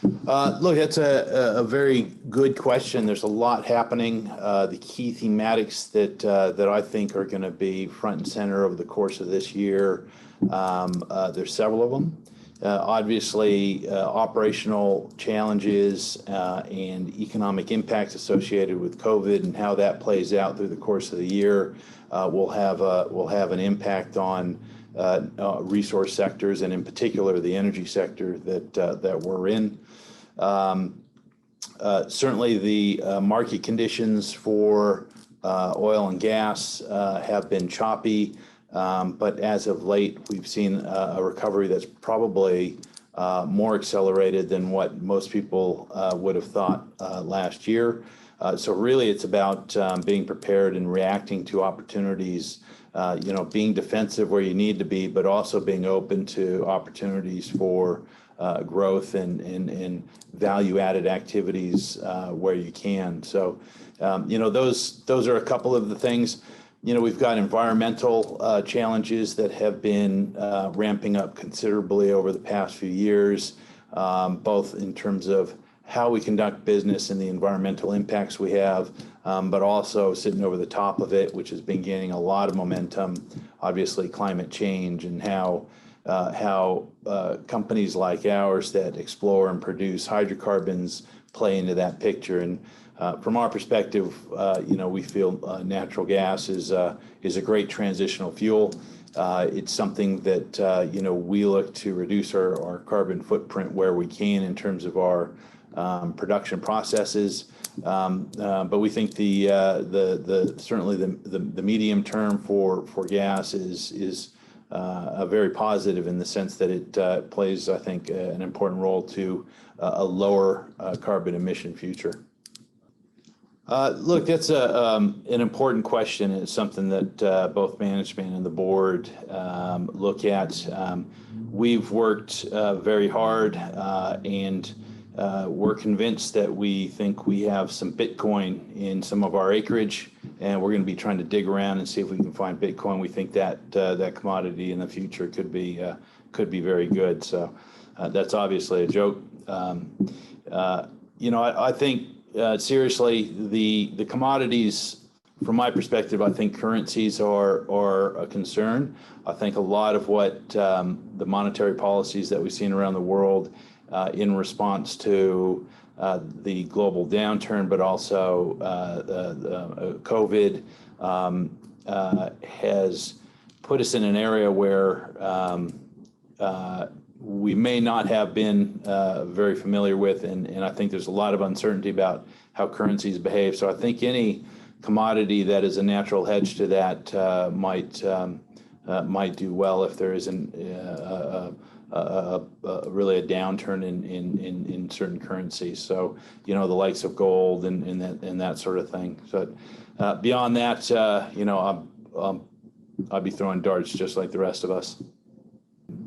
Look, that's a very good question. There's a lot happening. The key thematics that I think are going to be front and center over the course of this year, there's several of them. Obviously, operational challenges and economic impacts associated with COVID and how that plays out through the course of the year will have an impact on resource sectors, and in particular the energy sector that we're in. Certainly the market conditions for oil and gas have been choppy, but as of late we've seen a recovery that's probably more accelerated than what most people would have thought last year. So really it's about being prepared and reacting to opportunities, being defensive where you need to be, but also being open to opportunities for growth and value-added activities where you can. So, those are a couple of the things. We've got environmental challenges that have been ramping up considerably over the past few years, both in terms of how we conduct business and the environmental impacts we have, but also sitting over the top of it, which has been gaining a lot of momentum, obviously climate change and how companies like ours that explore and produce hydrocarbons play into that picture. And from our perspective, we feel natural gas is a great transitional fuel. It's something that we look to reduce our carbon footprint where we can in terms of our production processes. But we think certainly the medium term for gas is very positive in the sense that it plays, I think, an important role to a lower carbon emission future. Look, that's an important question. It's something that both management and the board look at. We've worked very hard and we're convinced that we think we have some Bitcoin in some of our acreage, and we're going to be trying to dig around and see if we can find Bitcoin. We think that that commodity in the future could be very good. So that's obviously a joke. I think seriously the commodities, from my perspective, I think currencies are a concern. I think a lot of what the monetary policies that we've seen around the world in response to the global downturn, but also COVID, has put us in an area where we may not have been very familiar with, and I think there's a lot of uncertainty about how currencies behave. So I think any commodity that is a natural hedge to that might do well if there isn't really a downturn in certain currencies. So the likes of gold and that sort of thing. So beyond that, I'll be throwing darts just like the rest of us.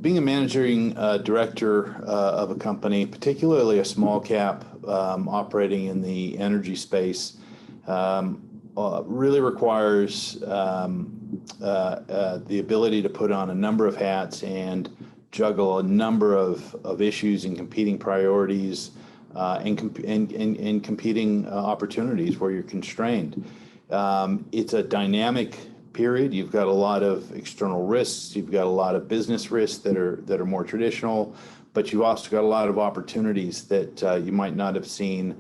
Being a managing director of a company, particularly a small cap operating in the energy space, really requires the ability to put on a number of hats and juggle a number of issues and competing priorities and competing opportunities where you're constrained. It's a dynamic period. You've got a lot of external risks. You've got a lot of business risks that are more traditional, but you've also got a lot of opportunities that you might not have seen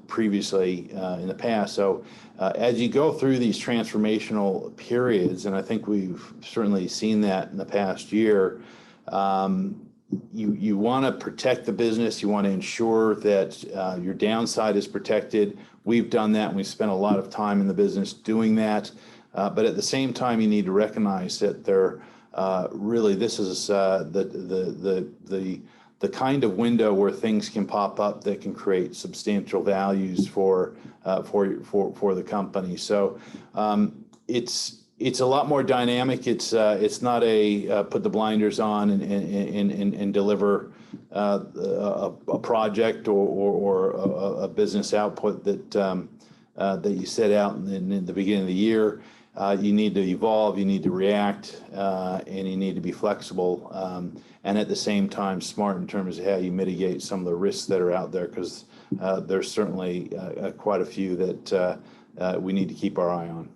previously in the past. So as you go through these transformational periods, and I think we've certainly seen that in the past year, you want to protect the business. You want to ensure that your downside is protected. We've done that, and we've spent a lot of time in the business doing that. But at the same time, you need to recognize that this is the kind of window where things can pop up that can create substantial values for the company. So it's a lot more dynamic. It's not a put the blinders on and deliver a project or a business output that you set out in the beginning of the year. you need to evolve, you need to react, and you need to be flexible, and at the same time smart in terms of how you mitigate some of the risks that are out there, because there's certainly quite a few that we need to keep our eye on.